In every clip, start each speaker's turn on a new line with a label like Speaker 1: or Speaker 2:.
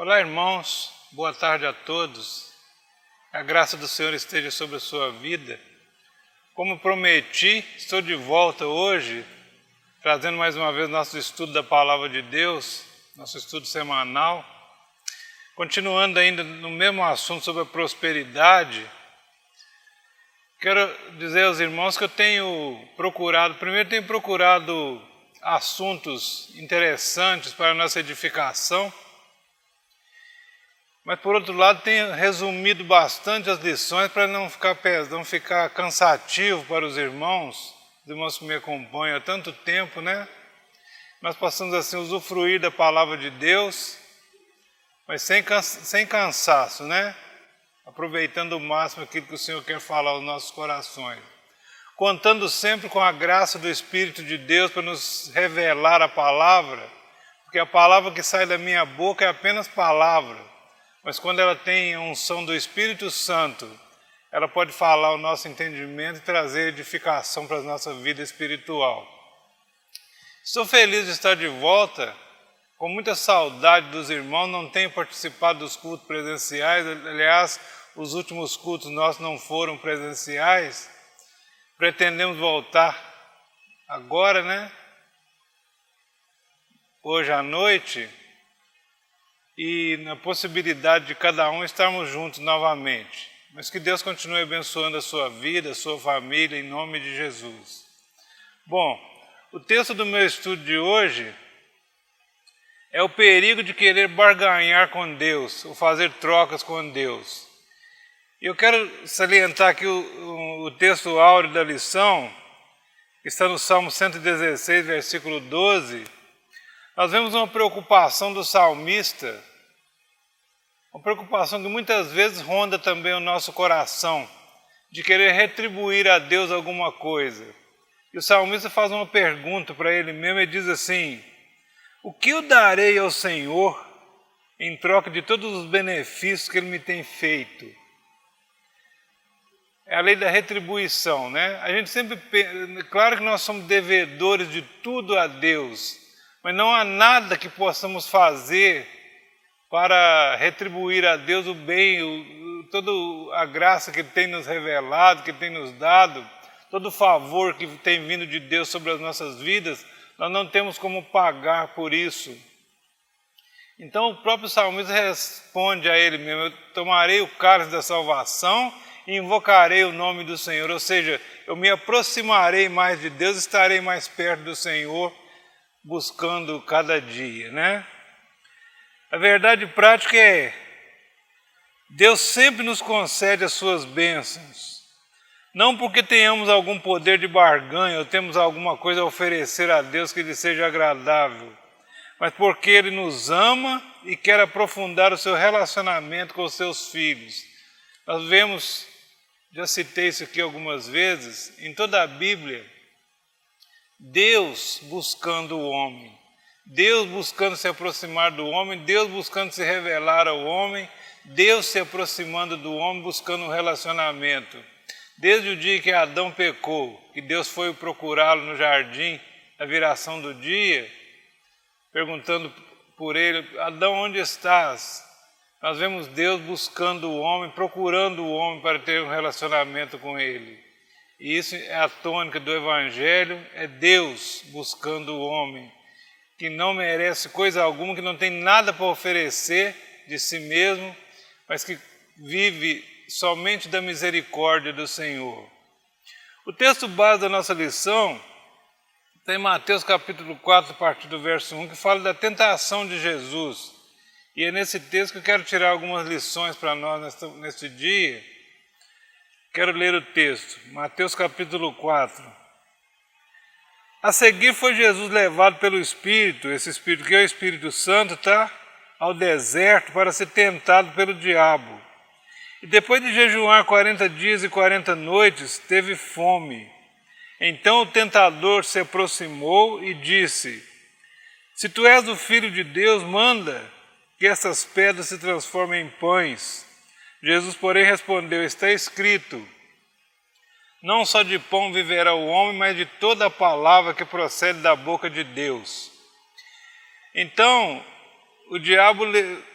Speaker 1: Olá, irmãos, boa tarde a todos. A graça do Senhor esteja sobre a sua vida. Como prometi, estou de volta hoje, trazendo mais uma vez nosso estudo da Palavra de Deus, nosso estudo semanal. Continuando ainda no mesmo assunto sobre a prosperidade, quero dizer aos irmãos que eu tenho procurado assuntos interessantes para a nossa edificação, mas por outro lado tenho resumido bastante as lições para não ficar cansativo para os irmãos que me acompanham há tanto tempo, né? Nós possamos assim usufruir da palavra de Deus, mas sem cansaço, né? Aproveitando o máximo aquilo que o Senhor quer falar aos nossos corações. Contando sempre com a graça do Espírito de Deus para nos revelar a palavra, porque a palavra que sai da minha boca é apenas palavra. Mas quando ela tem a unção do Espírito Santo, ela pode falar o nosso entendimento e trazer edificação para a nossa vida espiritual. Estou feliz de estar de volta, com muita saudade dos irmãos, não tenho participado dos cultos presenciais, aliás, os últimos cultos nossos não foram presenciais. Pretendemos voltar agora, né? Hoje à noite. E na possibilidade de cada um estarmos juntos novamente. Mas que Deus continue abençoando a sua vida, a sua família, em nome de Jesus. Bom, o texto do meu estudo de hoje é o perigo de querer barganhar com Deus, ou fazer trocas com Deus. E eu quero salientar aqui o texto áureo da lição, que está no Salmo 116, versículo 12. Nós vemos uma preocupação do salmista, uma preocupação que muitas vezes ronda também o nosso coração, de querer retribuir a Deus alguma coisa. E o salmista faz uma pergunta para ele mesmo e diz assim: o que eu darei ao Senhor em troca de todos os benefícios que Ele me tem feito? É a lei da retribuição, né? A gente sempre, claro que nós somos devedores de tudo a Deus, mas não há nada que possamos fazer para retribuir a Deus o bem, toda a graça que Ele tem nos revelado, que Ele tem nos dado, todo o favor que tem vindo de Deus sobre as nossas vidas, nós não temos como pagar por isso. Então o próprio salmista responde a ele mesmo: eu tomarei o cálice da salvação e invocarei o nome do Senhor, ou seja, eu me aproximarei mais de Deus, estarei mais perto do Senhor, buscando cada dia, né? A verdade prática é: Deus sempre nos concede as suas bênçãos, não porque tenhamos algum poder de barganha ou temos alguma coisa a oferecer a Deus que lhe seja agradável, mas porque Ele nos ama e quer aprofundar o seu relacionamento com os seus filhos. Nós vemos, já citei isso aqui algumas vezes, em toda a Bíblia, Deus buscando o homem, Deus buscando se aproximar do homem, Deus buscando se revelar ao homem, Deus se aproximando do homem, buscando um relacionamento. Desde o dia que Adão pecou, que Deus foi procurá-lo no jardim, na viração do dia, perguntando por ele: Adão, onde estás? Nós vemos Deus buscando o homem, procurando o homem para ter um relacionamento com ele. E isso é a tônica do Evangelho, é Deus buscando o homem, que não merece coisa alguma, que não tem nada para oferecer de si mesmo, mas que vive somente da misericórdia do Senhor. O texto base da nossa lição está em Mateus capítulo 4, a partir do verso 1, que fala da tentação de Jesus. E é nesse texto que eu quero tirar algumas lições para nós neste dia. Quero ler o texto, Mateus capítulo 4. A seguir foi Jesus levado pelo Espírito, esse Espírito que é o Espírito Santo, tá? Ao deserto para ser tentado pelo diabo. E depois de jejuar 40 dias e 40 noites, teve fome. Então o tentador se aproximou e disse: se tu és o Filho de Deus, manda que essas pedras se transformem em pães. Jesus, porém, respondeu: está escrito, não só de pão viverá o homem, mas de toda a palavra que procede da boca de Deus. Então, o diabo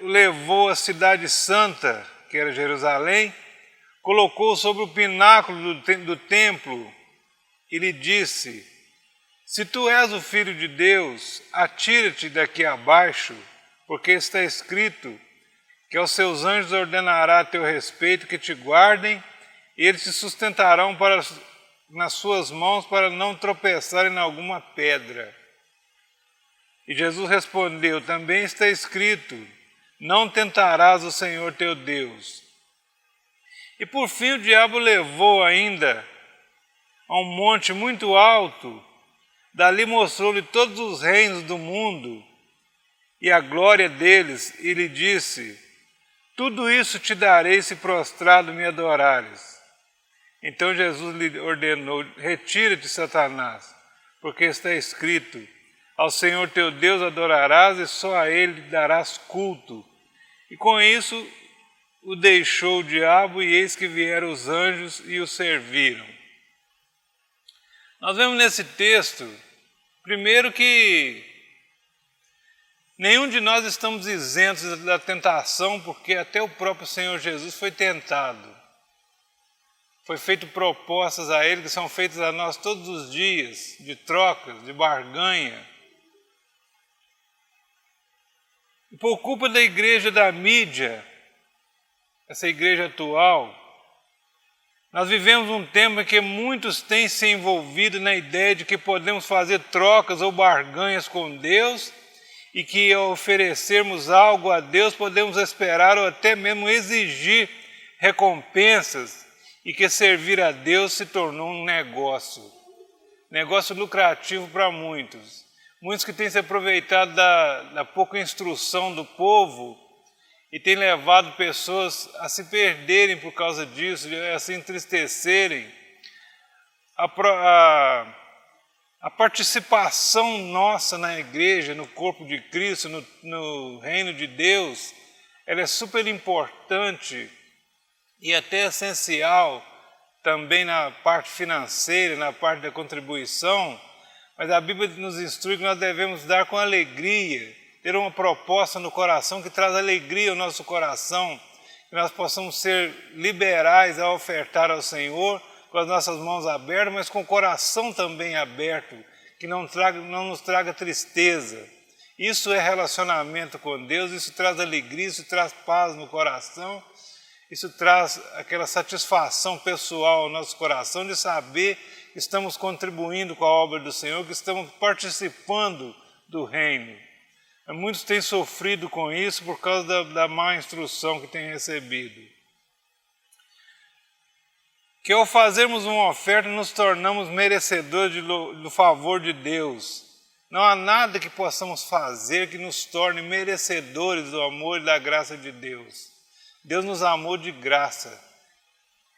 Speaker 1: levou a cidade santa, que era Jerusalém, colocou sobre o pináculo do templo e lhe disse: se tu és o Filho de Deus, atira-te daqui abaixo, porque está escrito que aos seus anjos ordenará a teu respeito que te guardem, e eles te sustentarão nas suas mãos para não tropeçarem em alguma pedra. E Jesus respondeu: também está escrito, não tentarás o Senhor teu Deus. E por fim o diabo levou ainda a um monte muito alto, dali mostrou-lhe todos os reinos do mundo e a glória deles, e lhe disse: tudo isso te darei se prostrado me adorares. Então Jesus lhe ordenou: retira-te, Satanás, porque está escrito, ao Senhor teu Deus adorarás e só a Ele darás culto. E com isso o deixou o diabo, e eis que vieram os anjos e o serviram. Nós vemos nesse texto, primeiro, que nenhum de nós estamos isentos da tentação, porque até o próprio Senhor Jesus foi tentado. Foi feito propostas a Ele que são feitas a nós todos os dias, de trocas, de barganha. E por culpa da igreja da mídia, essa igreja atual, nós vivemos um tempo em que muitos têm se envolvido na ideia de que podemos fazer trocas ou barganhas com Deus e que ao oferecermos algo a Deus podemos esperar ou até mesmo exigir recompensas, e que servir a Deus se tornou um negócio lucrativo para muitos. Muitos que têm se aproveitado da pouca instrução do povo e têm levado pessoas a se perderem por causa disso, a se entristecerem. A participação nossa na igreja, no corpo de Cristo, no reino de Deus, ela é super importante e até essencial também na parte financeira, na parte da contribuição, mas a Bíblia nos instrui que nós devemos dar com alegria, ter uma proposta no coração que traz alegria ao nosso coração, que nós possamos ser liberais a ofertar ao Senhor, com as nossas mãos abertas, mas com o coração também aberto, que não nos traga tristeza. Isso é relacionamento com Deus, isso traz alegria, isso traz paz no coração, isso traz aquela satisfação pessoal ao nosso coração de saber que estamos contribuindo com a obra do Senhor, que estamos participando do reino. Muitos têm sofrido com isso por causa da má instrução que têm recebido. Que ao fazermos uma oferta nos tornamos merecedores do favor de Deus. Não há nada que possamos fazer que nos torne merecedores do amor e da graça de Deus. Deus nos amou de graça.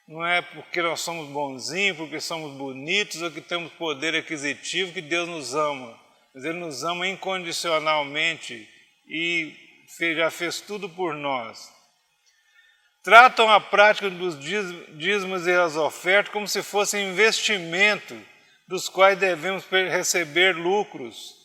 Speaker 1: Não é porque nós somos bonzinhos, porque somos bonitos ou que temos poder aquisitivo que Deus nos ama. Mas Ele nos ama incondicionalmente e já fez tudo por nós. Tratam a prática dos dízimos e as ofertas como se fossem investimento dos quais devemos receber lucros.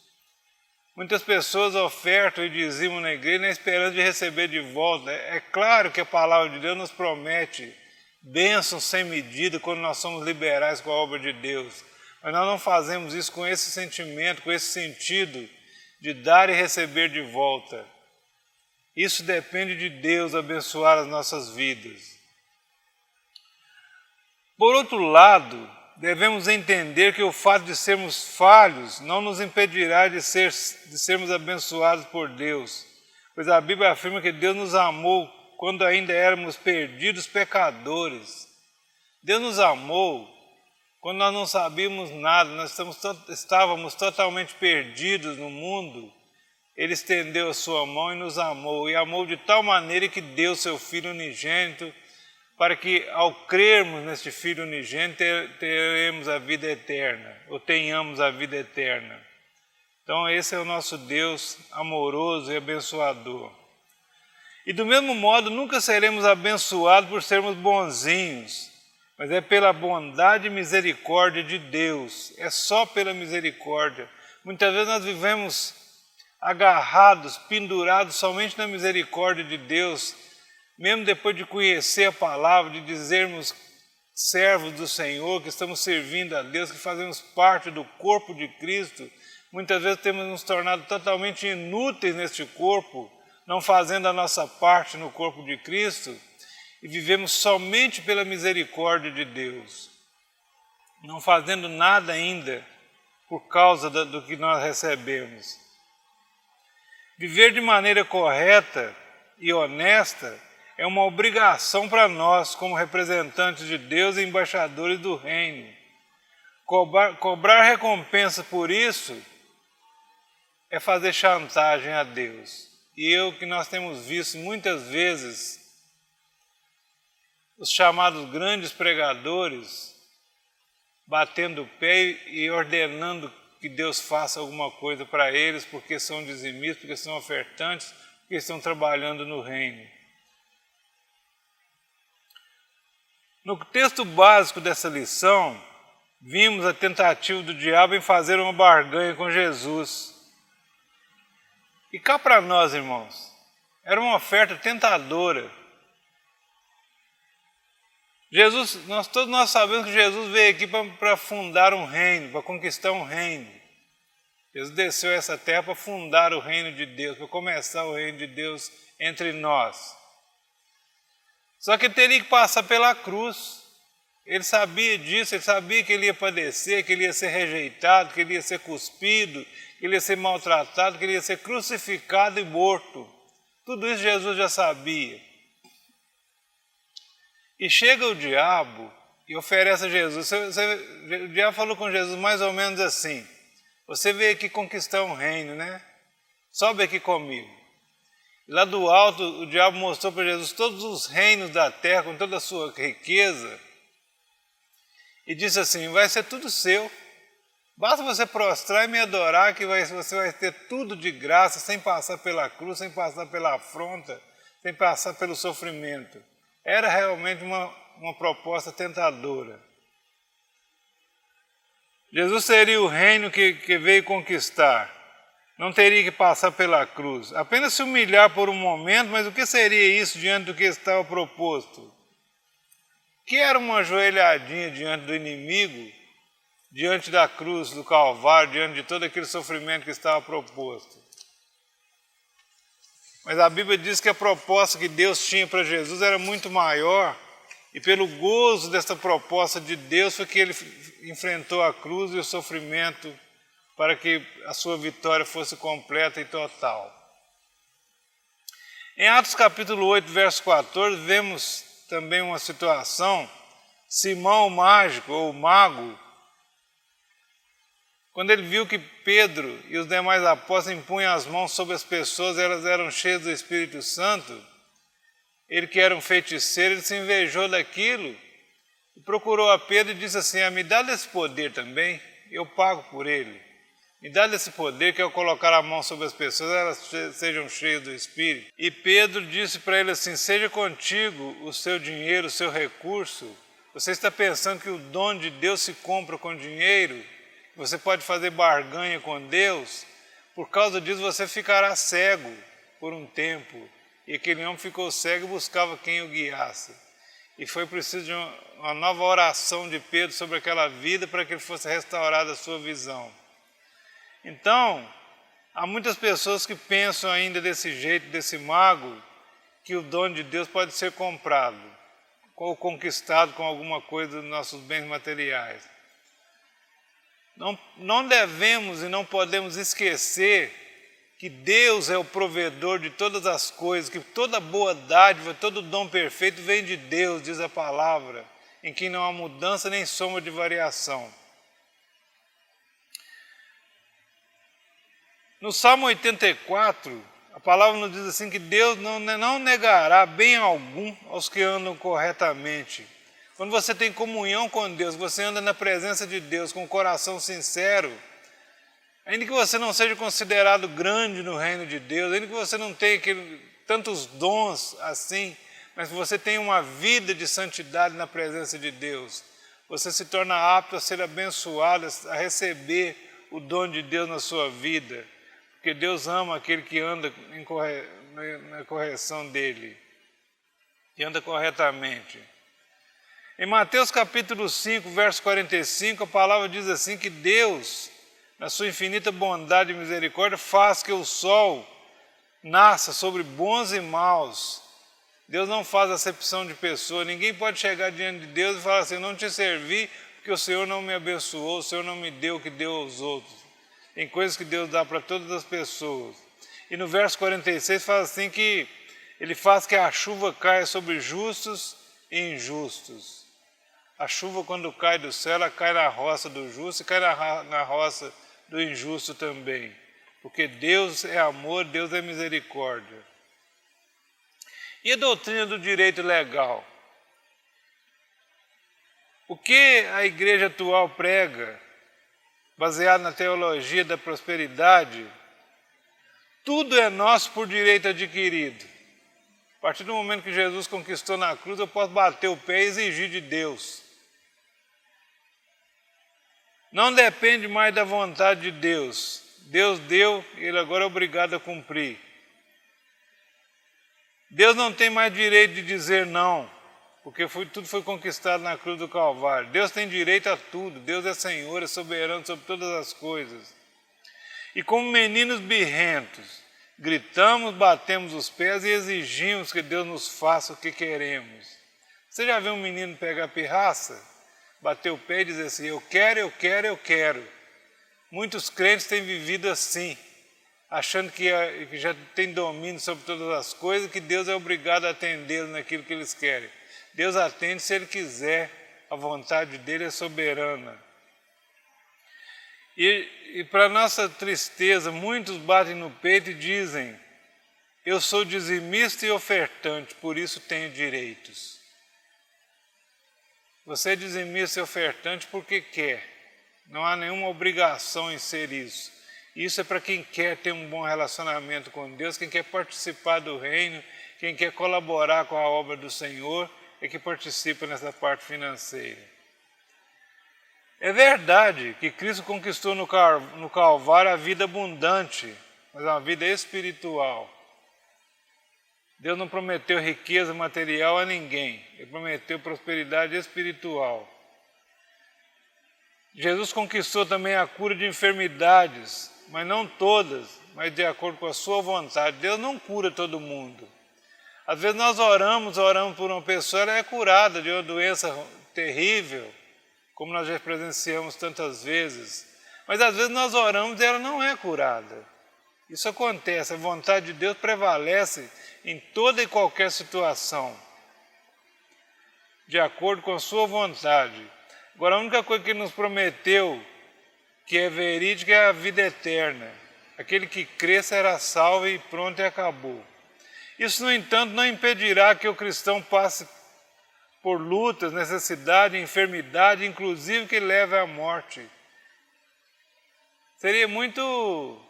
Speaker 1: Muitas pessoas ofertam e dizimam na igreja na esperança de receber de volta. É claro que a palavra de Deus nos promete bênçãos sem medida quando nós somos liberais com a obra de Deus. Mas nós não fazemos isso com esse sentimento, com esse sentido de dar e receber de volta. Isso depende de Deus abençoar as nossas vidas. Por outro lado, devemos entender que o fato de sermos falhos não nos impedirá de sermos abençoados por Deus, pois a Bíblia afirma que Deus nos amou quando ainda éramos perdidos pecadores. Deus nos amou quando nós não sabíamos nada, nós estávamos totalmente perdidos no mundo. Ele estendeu a sua mão e nos amou, e amou de tal maneira que deu seu Filho unigênito, para que ao crermos neste Filho unigênito teremos a vida eterna, ou tenhamos a vida eterna. Então esse é o nosso Deus amoroso e abençoador. E do mesmo modo nunca seremos abençoados por sermos bonzinhos, mas é pela bondade e misericórdia de Deus, é só pela misericórdia. Muitas vezes nós vivemos agarrados, pendurados somente na misericórdia de Deus, mesmo depois de conhecer a palavra, de dizermos servos do Senhor, que estamos servindo a Deus, que fazemos parte do corpo de Cristo, muitas vezes temos nos tornado totalmente inúteis neste corpo, não fazendo a nossa parte no corpo de Cristo, e vivemos somente pela misericórdia de Deus, não fazendo nada ainda por causa do que nós recebemos. Viver de maneira correta e honesta é uma obrigação para nós, como representantes de Deus e embaixadores do reino. Cobrar recompensa por isso é fazer chantagem a Deus. E que nós temos visto muitas vezes os chamados grandes pregadores batendo o pé e ordenando que Deus faça alguma coisa para eles, porque são dizimistas, porque são ofertantes, porque estão trabalhando no reino. No texto básico dessa lição, vimos a tentativa do diabo em fazer uma barganha com Jesus. E cá para nós, irmãos, era uma oferta tentadora. Todos nós sabemos que Jesus veio aqui para fundar um reino, para conquistar um reino. Jesus desceu a essa terra para fundar o reino de Deus, para começar o reino de Deus entre nós. Só que ele teria que passar pela cruz. Ele sabia disso, ele sabia que ele ia padecer, que ele ia ser rejeitado, que ele ia ser cuspido, que ele ia ser maltratado, que ele ia ser crucificado e morto. Tudo isso Jesus já sabia. E chega o diabo e oferece a Jesus. O diabo falou com Jesus mais ou menos assim: você veio aqui conquistar um reino, né? Sobe aqui comigo. E lá do alto o diabo mostrou para Jesus todos os reinos da terra, com toda a sua riqueza. E disse assim: vai ser tudo seu. Basta você prostrar e me adorar, que você vai ter tudo de graça, sem passar pela cruz, sem passar pela afronta, sem passar pelo sofrimento. Era realmente uma proposta tentadora. Jesus seria o reino que veio conquistar. Não teria que passar pela cruz. Apenas se humilhar por um momento, mas o que seria isso diante do que estava proposto? Que era uma ajoelhadinha diante do inimigo, diante da cruz do Calvário, diante de todo aquele sofrimento que estava proposto. Mas a Bíblia diz que a proposta que Deus tinha para Jesus era muito maior, e pelo gozo dessa proposta de Deus foi que ele enfrentou a cruz e o sofrimento para que a sua vitória fosse completa e total. Em Atos capítulo 8, verso 14, vemos também uma situação. Simão, o mágico ou o mago, quando ele viu que Pedro e os demais apóstolos impunham as mãos sobre as pessoas, elas eram cheias do Espírito Santo, ele que era um feiticeiro, ele se invejou daquilo e procurou a Pedro e disse assim: me dá desse poder também, eu pago por ele. Me dá desse poder que eu colocar a mão sobre as pessoas, elas sejam cheias do Espírito. E Pedro disse para ele assim: seja contigo o seu dinheiro, o seu recurso. Você está pensando que o dom de Deus se compra com dinheiro? Você pode fazer barganha com Deus? Por causa disso você ficará cego por um tempo. E aquele homem ficou cego e buscava quem o guiasse. E foi preciso de uma nova oração de Pedro sobre aquela vida para que ele fosse restaurada a sua visão. Então, há muitas pessoas que pensam ainda desse jeito, desse mago, que o dom de Deus pode ser comprado ou conquistado com alguma coisa dos nossos bens materiais. Não devemos e não podemos esquecer que Deus é o provedor de todas as coisas, que toda boa dádiva, todo dom perfeito vem de Deus, diz a palavra, em que não há mudança nem sombra de variação. No Salmo 84, a palavra nos diz assim que Deus não negará bem algum aos que andam corretamente. Quando você tem comunhão com Deus, você anda na presença de Deus com o coração sincero, ainda que você não seja considerado grande no reino de Deus, ainda que você não tenha tantos dons assim, mas você tem uma vida de santidade na presença de Deus, você se torna apto a ser abençoado, a receber o dom de Deus na sua vida. porque Deus ama aquele que anda na correção dele, que anda corretamente. Em Mateus capítulo 5, verso 45, a palavra diz assim que Deus, na sua infinita bondade e misericórdia, faz que o sol nasça sobre bons e maus. Deus não faz acepção de pessoa. Ninguém pode chegar diante de Deus e falar assim: eu não te servi porque o Senhor não me abençoou, o Senhor não me deu o que deu aos outros. Tem coisas que Deus dá para todas as pessoas. E no verso 46 fala assim que Ele faz que a chuva caia sobre justos e injustos. A chuva, quando cai do céu, ela cai na roça do justo e cai na roça do injusto também. Porque Deus é amor, Deus é misericórdia. E a doutrina do direito legal? O que a igreja atual prega, baseado na teologia da prosperidade, tudo é nosso por direito adquirido. A partir do momento que Jesus conquistou na cruz, eu posso bater o pé e exigir de Deus. Não depende mais da vontade de Deus. Deus deu, Ele agora é obrigado a cumprir. Deus não tem mais direito de dizer não, porque tudo foi conquistado na cruz do Calvário. Deus tem direito a tudo. Deus é Senhor, é soberano sobre todas as coisas. E como meninos birrentos, gritamos, batemos os pés e exigimos que Deus nos faça o que queremos. Você já viu um menino pegar pirraça? Bater o pé e dizer assim: eu quero, eu quero, eu quero. Muitos crentes têm vivido assim, achando que já tem domínio sobre todas as coisas, que Deus é obrigado a atendê-los naquilo que eles querem. Deus atende se Ele quiser, a vontade dEle é soberana. E para nossa tristeza, muitos batem no peito e dizem: eu sou dizimista e ofertante, por isso tenho direitos. Você é dizimista e ofertante porque quer. Não há nenhuma obrigação em ser isso. Isso é para quem quer ter um bom relacionamento com Deus, quem quer participar do reino, quem quer colaborar com a obra do Senhor, é que participa nessa parte financeira. É verdade que Cristo conquistou no Calvário a vida abundante, mas uma vida espiritual. Deus não prometeu riqueza material a ninguém, Ele prometeu prosperidade espiritual. Jesus conquistou também a cura de enfermidades, mas não todas, mas de acordo com a sua vontade. Deus não cura todo mundo. Às vezes nós oramos por uma pessoa, ela é curada de uma doença terrível, como nós já presenciamos tantas vezes. Mas às vezes nós oramos e ela não é curada. Isso acontece, a vontade de Deus prevalece em toda e qualquer situação, de acordo com a sua vontade. Agora, a única coisa que Ele nos prometeu, que é verídica, é a vida eterna. Aquele que crê será salvo e pronto, e acabou. Isso, no entanto, não impedirá que o cristão passe por lutas, necessidade, enfermidade, inclusive que leve à morte. Seria muito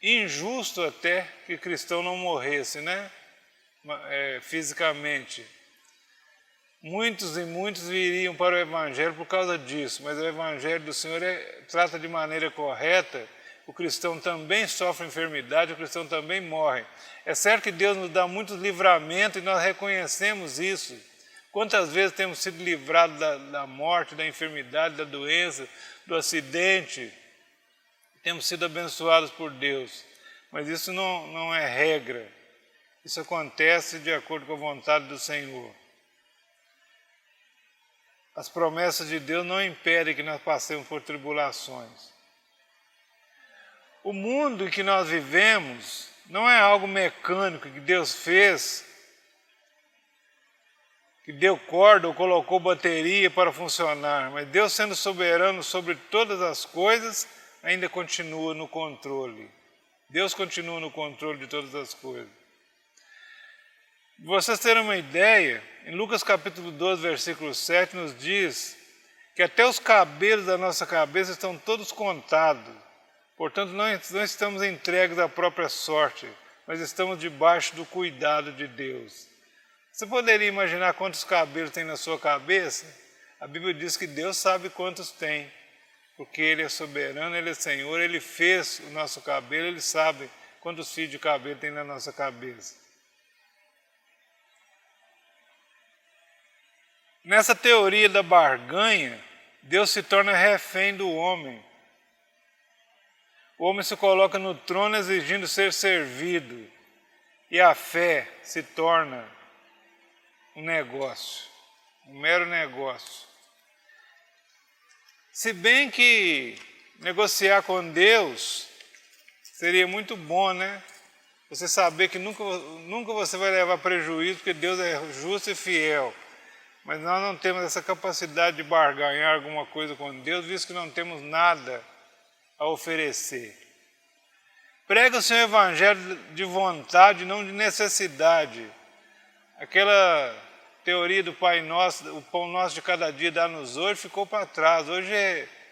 Speaker 1: injusto até que o cristão não morresse, né? Fisicamente. Muitos e muitos viriam para o Evangelho por causa disso, mas o Evangelho do Senhor trata de maneira correta. O cristão também sofre enfermidade, o cristão também morre. É certo que Deus nos dá muitos livramentos e nós reconhecemos isso. Quantas vezes temos sido livrados da morte, da enfermidade, da doença, do acidente. Temos sido abençoados por Deus. Mas isso não é regra. Isso acontece de acordo com a vontade do Senhor. As promessas de Deus não impedem que nós passemos por tribulações. O mundo em que nós vivemos não é algo mecânico que Deus fez, que deu corda ou colocou bateria para funcionar, mas Deus, sendo soberano sobre todas as coisas, ainda continua no controle. Deus continua no controle de todas as coisas. Para vocês terem uma ideia, em Lucas capítulo 12, versículo 7, nos diz que até os cabelos da nossa cabeça estão todos contados. Portanto, não estamos entregues à própria sorte, mas estamos debaixo do cuidado de Deus. Você poderia imaginar quantos cabelos tem na sua cabeça? A Bíblia diz que Deus sabe quantos tem, porque Ele é soberano, Ele é Senhor, Ele fez o nosso cabelo, Ele sabe quantos fios de cabelo tem na nossa cabeça. Nessa teoria da barganha, Deus se torna refém do homem. O homem se coloca no trono exigindo ser servido, e a fé se torna um negócio, um mero negócio. Se bem que negociar com Deus seria muito bom, né? Você saber que nunca você vai levar prejuízo, porque Deus é justo e fiel. Mas nós não temos essa capacidade de barganhar alguma coisa com Deus, visto que não temos nada a oferecer. Prega o seu evangelho de vontade, não de necessidade. Aquela teoria do Pai Nosso, o pão nosso de cada dia dá-nos hoje, ficou para trás. Hoje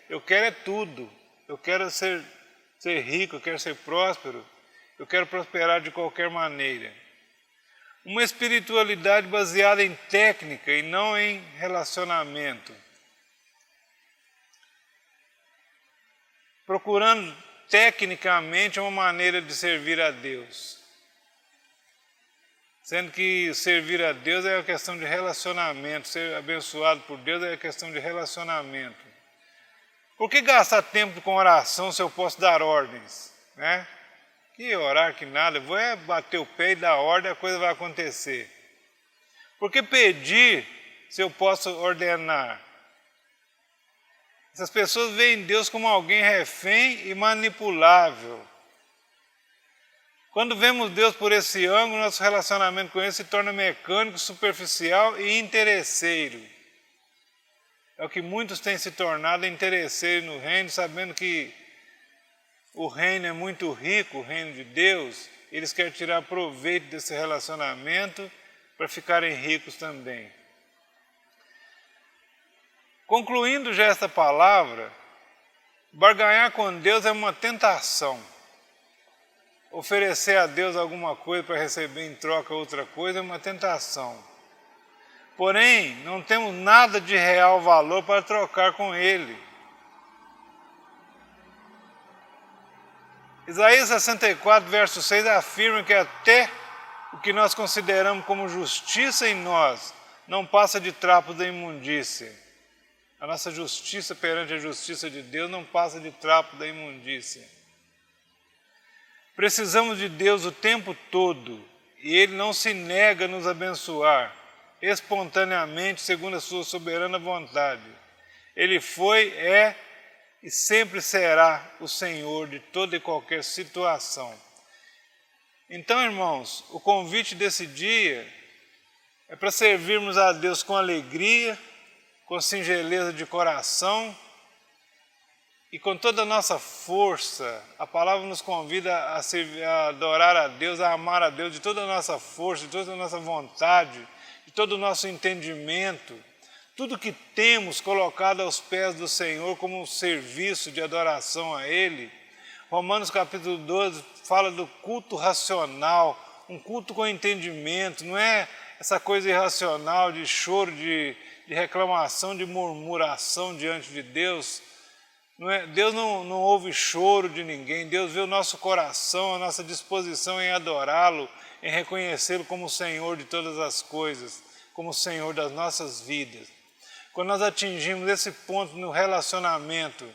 Speaker 1: eu quero é tudo. Eu quero ser rico, eu quero ser próspero, eu quero prosperar de qualquer maneira. Uma espiritualidade baseada em técnica e não em relacionamento. Procurando tecnicamente uma maneira de servir a Deus. Sendo que servir a Deus é uma questão de relacionamento, ser abençoado por Deus é uma questão de relacionamento. Por que gastar tempo com oração se eu posso dar ordens? Né? Que orar, que nada, vou bater o pé e dar ordem, a coisa vai acontecer. Por que pedir se eu posso ordenar? Essas pessoas veem Deus como alguém refém e manipulável. Quando vemos Deus por esse ângulo, nosso relacionamento com Ele se torna mecânico, superficial e interesseiro. É o que muitos têm se tornado, interesseiros no reino, sabendo que o reino é muito rico, o reino de Deus, eles querem tirar proveito desse relacionamento para ficarem ricos também. Concluindo já esta palavra, barganhar com Deus é uma tentação. Oferecer a Deus alguma coisa para receber em troca outra coisa é uma tentação. Porém, não temos nada de real valor para trocar com Ele. Isaías 64, verso 6 afirma que até o que nós consideramos como justiça em nós não passa de trapos da imundícia. A nossa justiça perante a justiça de Deus não passa de trapo da imundícia. Precisamos de Deus o tempo todo e Ele não se nega a nos abençoar espontaneamente segundo a sua soberana vontade. Ele foi, é e sempre será o Senhor de toda e qualquer situação. Então, irmãos, o convite desse dia é para servirmos a Deus com alegria, com singeleza de coração e com toda a nossa força. A palavra nos convida a adorar a Deus, a amar a Deus de toda a nossa força, de toda a nossa vontade, de todo o nosso entendimento. Tudo que temos colocado aos pés do Senhor como um serviço de adoração a Ele. Romanos capítulo 12 fala do culto racional, um culto com entendimento, não é essa coisa irracional de choro, de reclamação, de murmuração diante de Deus. Deus não ouve choro de ninguém, Deus vê o nosso coração, a nossa disposição em adorá-lo, em reconhecê-lo como o Senhor de todas as coisas, como o Senhor das nossas vidas. Quando nós atingimos esse ponto no relacionamento,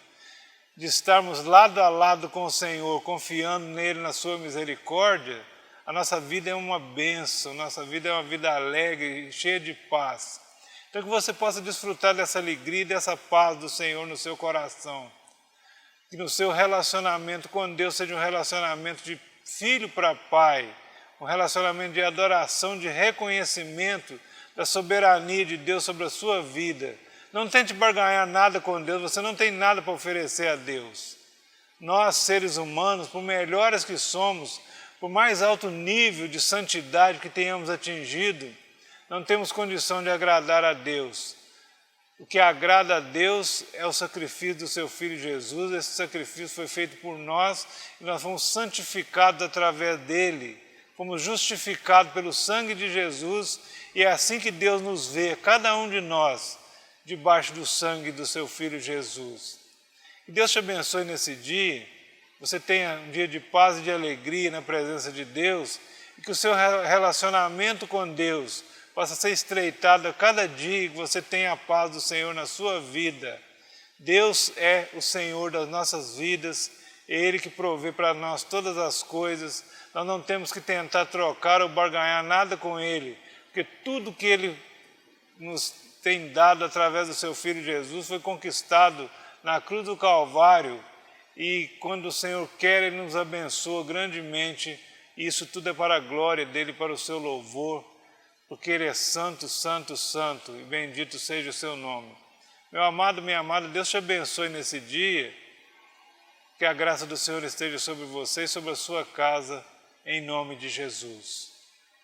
Speaker 1: de estarmos lado a lado com o Senhor, confiando nele, na sua misericórdia, a nossa vida é uma bênção, nossa vida é uma vida alegre, cheia de paz. Então que você possa desfrutar dessa alegria e dessa paz do Senhor no seu coração. Que no seu relacionamento com Deus seja um relacionamento de filho para pai, um relacionamento de adoração, de reconhecimento da soberania de Deus sobre a sua vida. Não tente barganhar nada com Deus, você não tem nada para oferecer a Deus. Nós, seres humanos, por melhores que somos, por mais alto nível de santidade que tenhamos atingido, não temos condição de agradar a Deus. O que agrada a Deus é o sacrifício do seu Filho Jesus. Esse sacrifício foi feito por nós e nós fomos santificados através dele. Fomos justificados pelo sangue de Jesus e é assim que Deus nos vê, cada um de nós, debaixo do sangue do seu Filho Jesus. Que Deus te abençoe nesse dia, você tenha um dia de paz e de alegria na presença de Deus, e que o seu relacionamento com Deus possa ser estreitado a cada dia, que você tenha a paz do Senhor na sua vida. Deus é o Senhor das nossas vidas, é Ele que provê para nós todas as coisas, nós não temos que tentar trocar ou barganhar nada com Ele, porque tudo que Ele nos tem dado através do seu Filho Jesus foi conquistado na cruz do Calvário, e quando o Senhor quer, Ele nos abençoa grandemente, e isso tudo é para a glória dEle, para o seu louvor, porque Ele é santo, santo, santo, e bendito seja o seu nome. Meu amado, minha amada, Deus te abençoe nesse dia, que a graça do Senhor esteja sobre você e sobre a sua casa, em nome de Jesus.